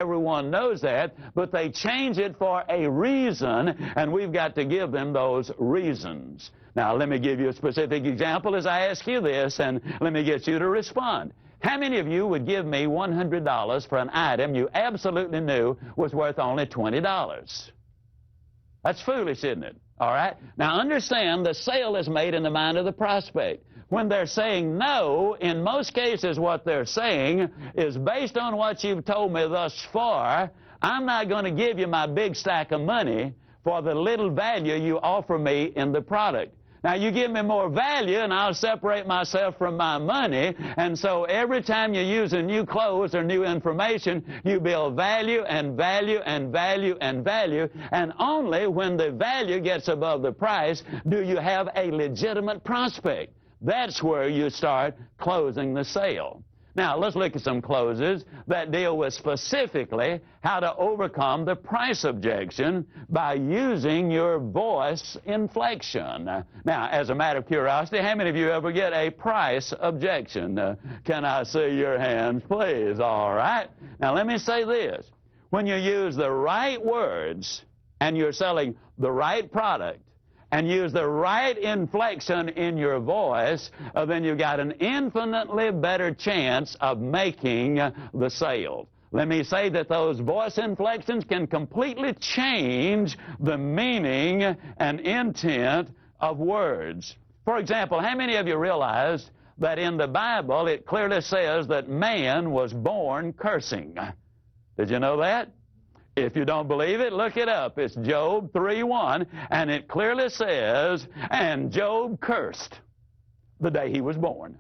Everyone knows that, but they change it for a reason, and we've got to give them those reasons. Now, let me give you a specific example as I ask you this, and let me get you to respond. How many of you would give me $100 for an item you absolutely knew was worth only $20? That's foolish, isn't it? All right? Now, understand the sale is made in the mind of the prospect. When they're saying no, in most cases what they're saying is, based on what you've told me thus far, I'm not going to give you my big stack of money for the little value you offer me in the product. Now, you give me more value, and I'll separate myself from my money. And so every time you use a new clothes or new information, you build value and value and value and value. And only when the value gets above the price do you have a legitimate prospect. That's where you start closing the sale. Now, let's look at some closes that deal with specifically how to overcome the price objection by using your voice inflection. Now, as a matter of curiosity, how many of you ever get a price objection? Can I see your hands, please? All right. Now, let me say this. When you use the right words and you're selling the right product, and use the right inflection in your voice, then you've got an infinitely better chance of making the sale. Let me say that those voice inflections can completely change the meaning and intent of words. For example, how many of you realized that in the Bible it clearly says that man was born cursing? Did you know that? If you don't believe it, look it up. It's Job 3:1, and it clearly says, and Job cursed the day he was born.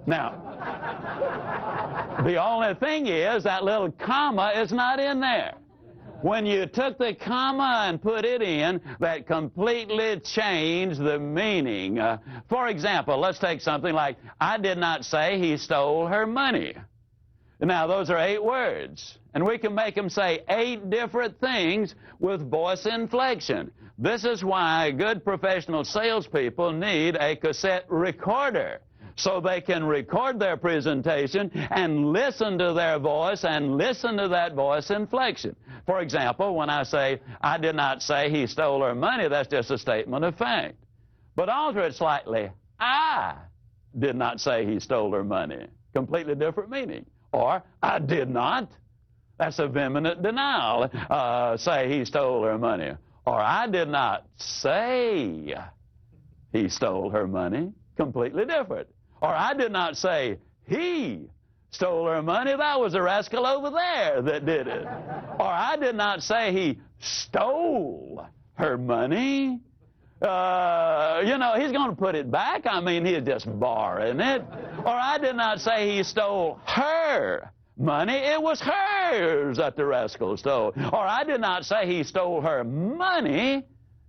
Now, the only thing is that little comma is not in there. When you took the comma and put it in, that completely changed the meaning. For example, let's take something like, I did not say he stole her money. Now, those are 8 words, and we can make them say 8 different things with voice inflection. This is why good professional salespeople need a cassette recorder, so they can record their presentation and listen to their voice and listen to that voice inflection. For example, when I say, I did not say he stole her money, that's just a statement of fact. But alter it slightly, I did not say he stole her money. Completely different meaning. Or, I did not. That's a vehement denial. Say he stole her money. Or, I did not say he stole her money. Completely different. Or, I did not say he stole her money. That was a rascal over there that did it. Or, I did not say he stole her money. You know, he's going to put it back. I mean, he's just borrowing it. Or I did not say he stole her money. It was hers that the rascal stole. Or I did not say he stole her money.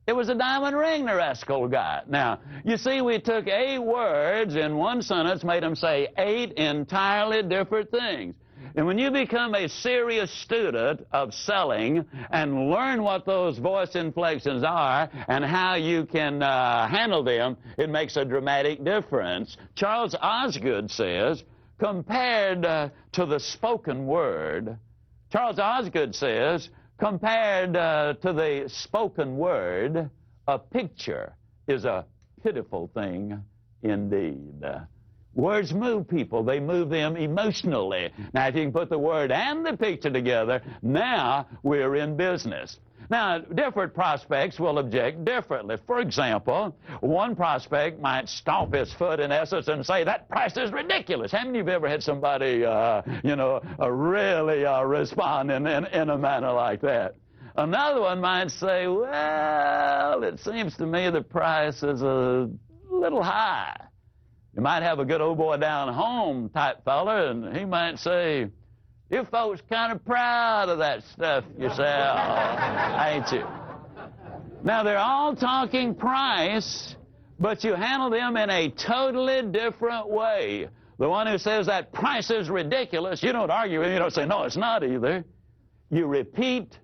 It was a diamond ring the rascal got. Now, you see, we took 8 words in one sentence, made them say 8 entirely different things. And when you become a serious student of selling and learn what those voice inflections are and how you can handle them, it makes a dramatic difference. Charles Osgood says, compared to the spoken word, Charles Osgood says, compared to the spoken word, a picture is a pitiful thing indeed. Words move people. They move them emotionally. Now, if you can put the word and the picture together, now we're in business. Now, different prospects will object differently. For example, one prospect might stomp his foot in essence and say, that price is ridiculous. How many of you have ever had somebody, really respond in a manner like that? Another one might say, well, it seems to me the price is a little high. You might have a good old boy down home type fella, and he might say, you folks kind of proud of that stuff you sell, ain't you? Now, they're all talking price, but you handle them in a totally different way. The one who says that price is ridiculous, you don't argue with him. You don't say, no, it's not either. You repeat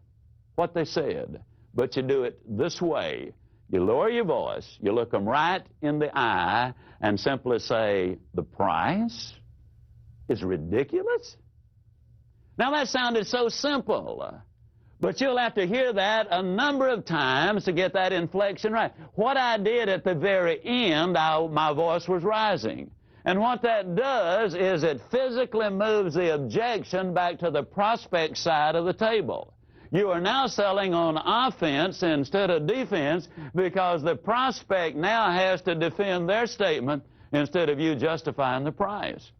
what they said, but you do it this way. You lower your voice, you look them right in the eye, and simply say, the price is ridiculous? Now, that sounded so simple, but you'll have to hear that a number of times to get that inflection right. What I did at the very end, my voice was rising. And what that does is it physically moves the objection back to the prospect side of the table. You are now selling on offense instead of defense because the prospect now has to defend their statement instead of you justifying the price.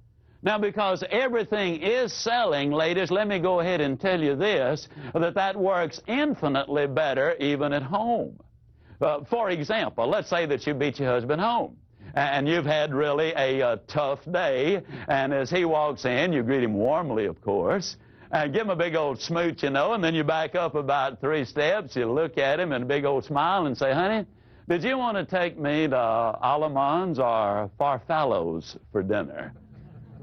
Now, because everything is selling, ladies, let me go ahead and tell you this, that works infinitely better even at home. For example, let's say that you beat your husband home. And you've had really a tough day, and as he walks in, you greet him warmly, of course, and give him a big old smooch, and then you back up about 3 steps, you look at him and a big old smile and say, honey, did you want to take me to Alamans or Farfallows for dinner?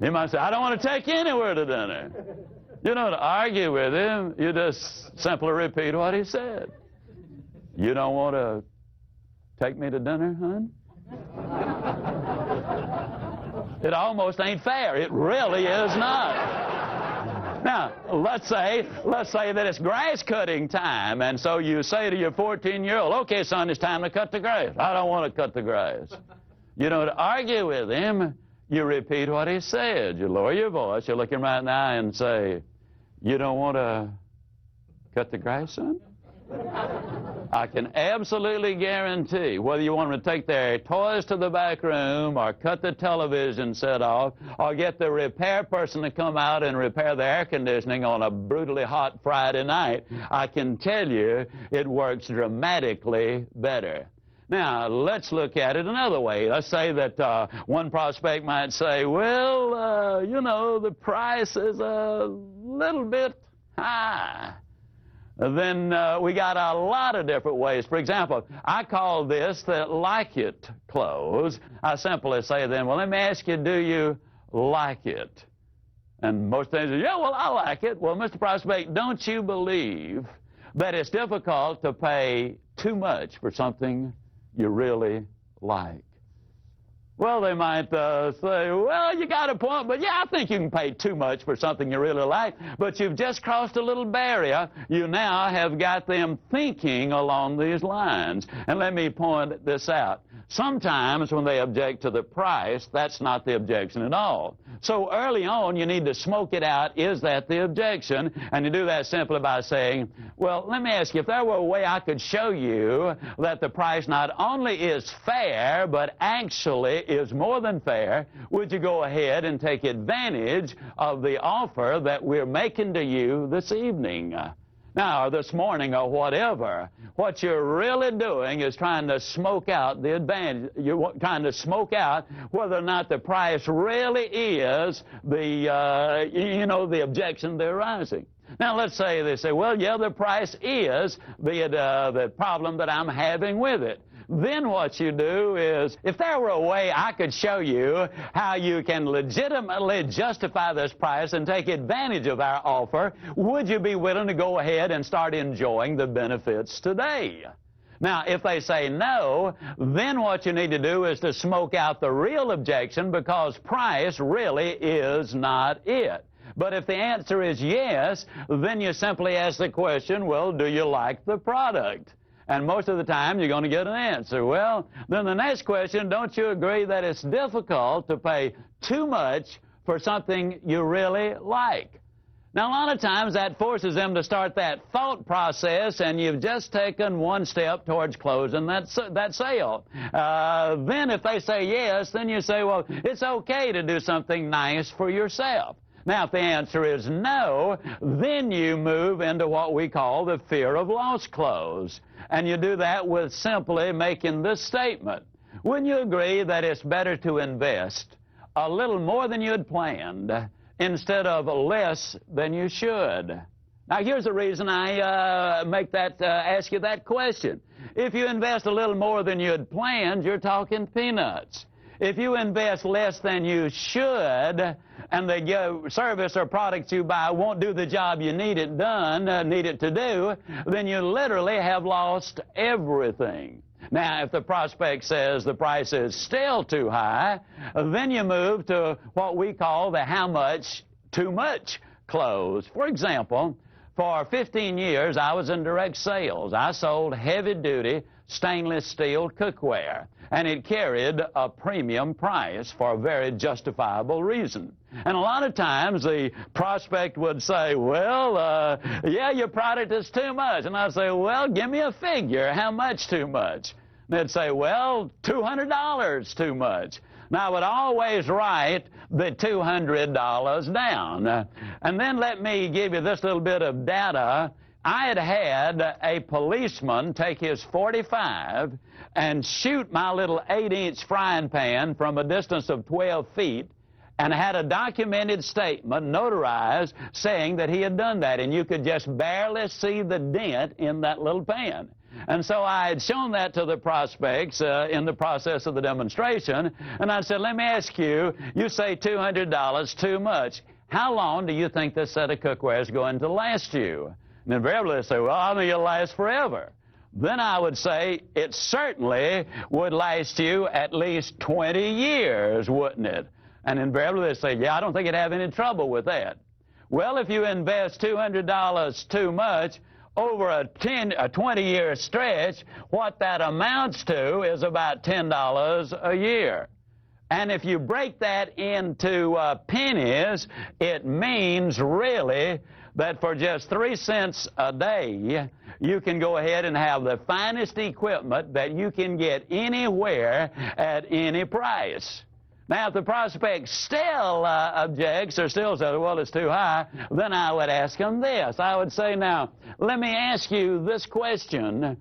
He might say, I don't want to take you anywhere to dinner. You don't argue with him, you just simply repeat what he said. You don't want to take me to dinner, hon? It almost ain't fair. It really is not. Now, let's say that it's grass cutting time, and so you say to your 14-year-old, okay, son, it's time to cut the grass. I don't want to cut the grass. You don't argue with him. You repeat what he said. You lower your voice. You look him right in the eye and say, you don't want to cut the grass, son? I can absolutely guarantee, whether you want them to take their toys to the back room or cut the television set off or get the repair person to come out and repair the air conditioning on a brutally hot Friday night, I can tell you it works dramatically better. Now, let's look at it another way. Let's say that one prospect might say, well, the price is a little bit high. Then we got a lot of different ways. For example, I call this the like it close. I simply say then, well, let me ask you, do you like it? And most things say, yeah, well, I like it. Well, Mr. Prospect, don't you believe that it's difficult to pay too much for something you really like? Well, they might say, well, you got a point, but yeah, I think you can pay too much for something you really like. But you've just crossed a little barrier. You now have got them thinking along these lines. And let me point this out. Sometimes when they object to the price, that's not the objection at all. So early on, you need to smoke it out. Is that the objection? And you do that simply by saying, well, let me ask you, if there were a way I could show you that the price not only is fair, but actually is more than fair, would you go ahead and take advantage of the offer that we're making to you this evening? Now, or this morning, or whatever. What you're really doing is trying to smoke out the advantage. You're trying to smoke out whether or not the price really is the objection they're raising. Now, let's say they say, well, yeah, the price is the problem that I'm having with it. Then what you do is, if there were a way I could show you how you can legitimately justify this price and take advantage of our offer, would you be willing to go ahead and start enjoying the benefits today? Now, if they say no, then what you need to do is to smoke out the real objection, because price really is not it. But if the answer is yes, then you simply ask the question, well, do you like the product? And most of the time, you're going to get an answer. Well, then the next question, don't you agree that it's difficult to pay too much for something you really like? Now, a lot of times that forces them to start that thought process, and you've just taken one step towards closing that sale. Then if they say yes, then you say, well, it's okay to do something nice for yourself. Now, if the answer is no, then you move into what we call the fear of loss close. And you do that with simply making this statement. Wouldn't you agree that it's better to invest a little more than you had planned instead of less than you should? Now, here's the reason I ask you that question. If you invest a little more than you had planned, you're talking peanuts. If you invest less than you should, and the service or product you buy won't do the job you need it to do, then you literally have lost everything. Now, if the prospect says the price is still too high, then you move to what we call the how much too much clothes. For example, for 15 years, I was in direct sales. I sold heavy-duty stainless steel cookware, and it carried a premium price for a very justifiable reason. And a lot of times the prospect would say, well, yeah, your product is too much. And I'd say, well, give me a figure. How much too much? And they'd say, well, $200 too much. Now, I would always write the $200 down. And then let me give you this little bit of data. I had a policeman take his .45 and shoot my little 8-inch frying pan from a distance of 12 feet, and had a documented statement notarized saying that he had done that, and you could just barely see the dent in that little pan. And so I had shown that to the prospects in the process of the demonstration, and I said, let me ask you, you say $200 too much. How long do you think this set of cookware is going to last you? And invariably they say, well, I think it'll last forever. Then I would say, it certainly would last you at least 20 years, wouldn't it? And invariably they say, yeah, I don't think you'd have any trouble with that. Well, if you invest $200 too much over a 20-year stretch, what that amounts to is about $10 a year. And if you break that into pennies, it means really that for just 3 cents a day, you can go ahead and have the finest equipment that you can get anywhere at any price. Now, if the prospect still objects or still says, well, it's too high, then I would ask him this. I would say, now, let me ask you this question.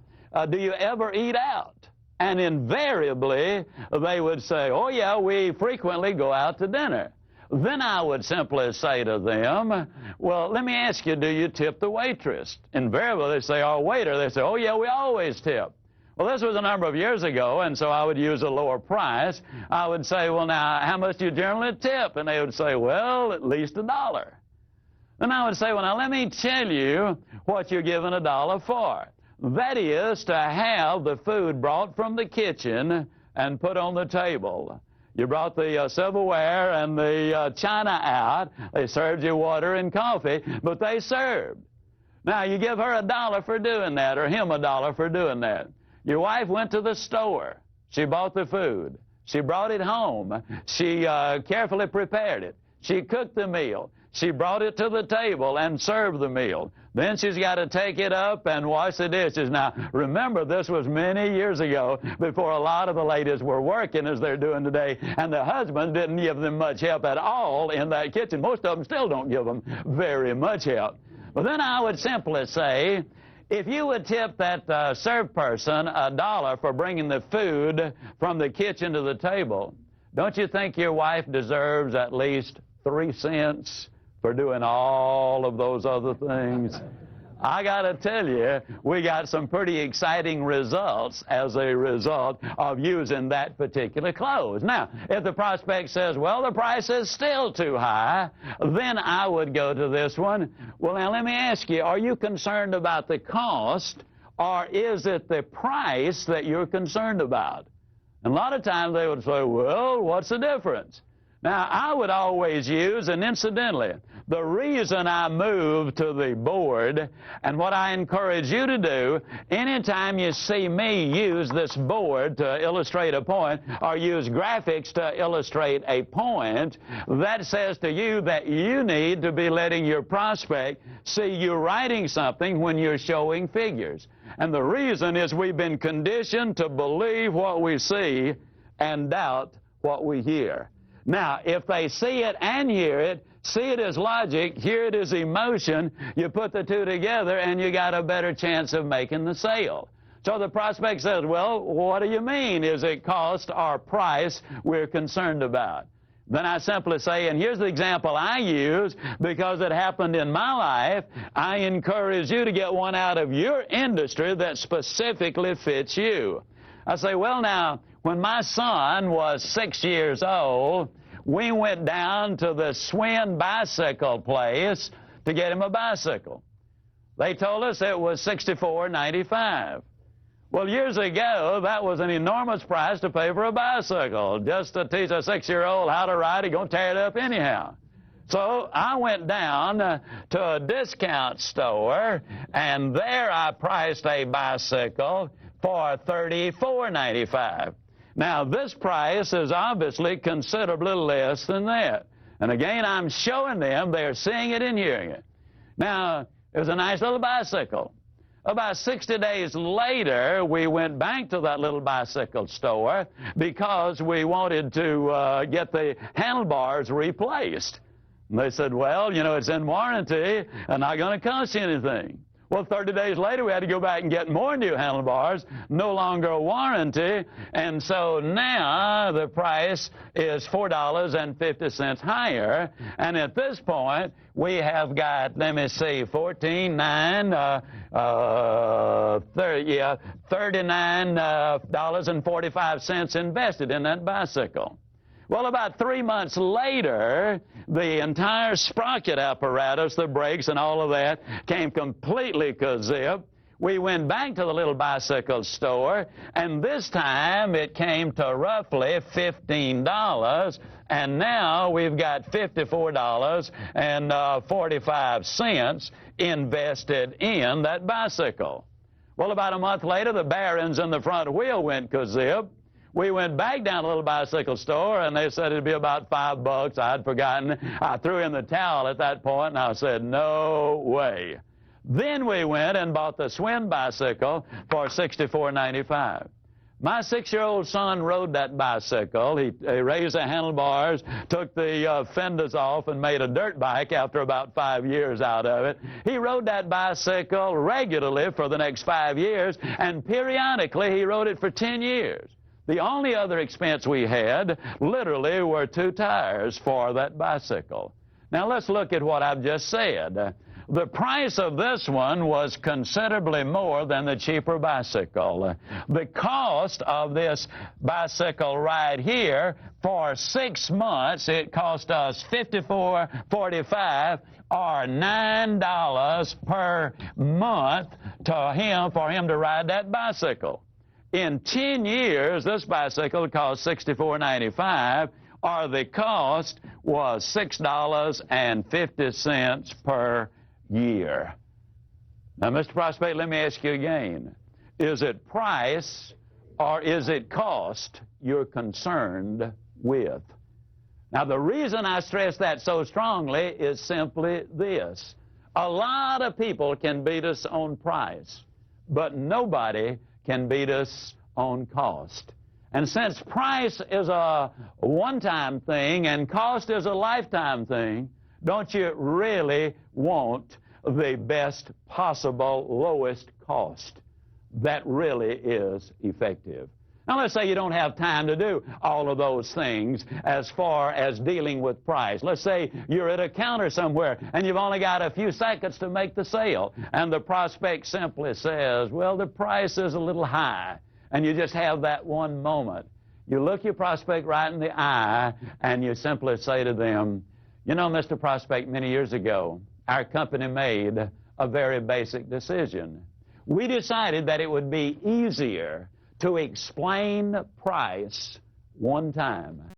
Do you ever eat out? And invariably, they would say, oh, yeah, we frequently go out to dinner. Then I would simply say to them, well, let me ask you, do you tip the waitress? Invariably, they say, or waiter. They say, oh, yeah, we always tip. Well, this was a number of years ago, and so I would use a lower price. I would say, well, now, how much do you generally tip? And they would say, well, at least $1. Then I would say, well, now, let me tell you what you're giving $1 for. That is to have the food brought from the kitchen and put on the table. You brought the silverware and the china out. They served you water and coffee, but they served. Now, you give her $1 for doing that, or him $1 for doing that. Your wife went to the store. She bought the food. She brought it home. She carefully prepared it. She cooked the meal. She brought it to the table and served the meal. Then she's got to take it up and wash the dishes. Now, remember, this was many years ago before a lot of the ladies were working as they're doing today, and the husbands didn't give them much help at all in that kitchen. Most of them still don't give them very much help. But then I would simply say, if you would tip that serve person $1 for bringing the food from the kitchen to the table, don't you think your wife deserves at least 3 cents for doing all of those other things? I got to tell you, we got some pretty exciting results as a result of using that particular clothes. Now, if the prospect says, well, the price is still too high, then I would go to this one. Well, now, let me ask you, are you concerned about the cost, or is it the price that you're concerned about? And a lot of times they would say, well, what's the difference? Now, I would always use, and incidentally, the reason I moved to the board, and what I encourage you to do, anytime you see me use this board to illustrate a point, or use graphics to illustrate a point, that says to you that you need to be letting your prospect see you writing something when you're showing figures. And the reason is we've been conditioned to believe what we see and doubt what we hear. Now, if they see it and hear it, see it as logic, hear it as emotion, you put the two together and you got a better chance of making the sale. So the prospect says, well, what do you mean? Is it cost or price we're concerned about? Then I simply say, and here's the example I use because it happened in my life, I encourage you to get one out of your industry that specifically fits you. I say, well, now, when my son was 6 years old, we went down to the Swin bicycle place to get him a bicycle. They told us it was $64.95. Well, years ago, that was an enormous price to pay for a bicycle. Just to teach a 6-year-old how to ride, he's going to tear it up anyhow. So I went down to a discount store, and there I priced a bicycle for $34.95. Now, this price is obviously considerably less than that. And again, I'm showing them, they're seeing it and hearing it. Now, it was a nice little bicycle. About 60 days later, we went back to that little bicycle store because we wanted to get the handlebars replaced. And they said, well, you know, it's in warranty and not going to cost you anything. Well, 30 days later, we had to go back and get more new handlebars, no longer a warranty, and so now the price is $4.50 higher, and at this point, we have got, let me see, $39.45 invested in that bicycle. Well, about 3 months later, the entire sprocket apparatus, the brakes and all of that, came completely kazip. We went back to the little bicycle store, and this time it came to roughly $15, and now we've got $54.45 invested in that bicycle. Well, about a month later, the bearings in the front wheel went kazip. We went back down to the little bicycle store, and they said it'd be about $5. I'd forgotten. I threw in the towel at that point, and I said, no way. Then we went and bought the Swin bicycle for $64.95. My 6-year-old son rode that bicycle. He raised the handlebars, took the fenders off, and made a dirt bike after about 5 years out of it. He rode that bicycle regularly for the next 5 years, and periodically he rode it for 10 years. The only other expense we had, literally, were 2 tires for that bicycle. Now, let's look at what I've just said. The price of this one was considerably more than the cheaper bicycle. The cost of this bicycle right here, for 6 months, it cost us $54.45, or $9 per month for him to ride that bicycle. In 10 years, this bicycle cost $64.95, or the cost was $6.50 per year. Now, Mr. Prospect, let me ask you again. Is it price or is it cost you're concerned with? Now, the reason I stress that so strongly is simply this. A lot of people can beat us on price, but nobody can beat us on cost. And since price is a one-time thing and cost is a lifetime thing, don't you really want the best possible lowest cost that really is effective? Now, let's say you don't have time to do all of those things as far as dealing with price. Let's say you're at a counter somewhere and you've only got a few seconds to make the sale, and the prospect simply says, well, the price is a little high, and you just have that one moment. You look your prospect right in the eye, and you simply say to them, you know, Mr. Prospect, many years ago, our company made a very basic decision. We decided that it would be easier to explain price one time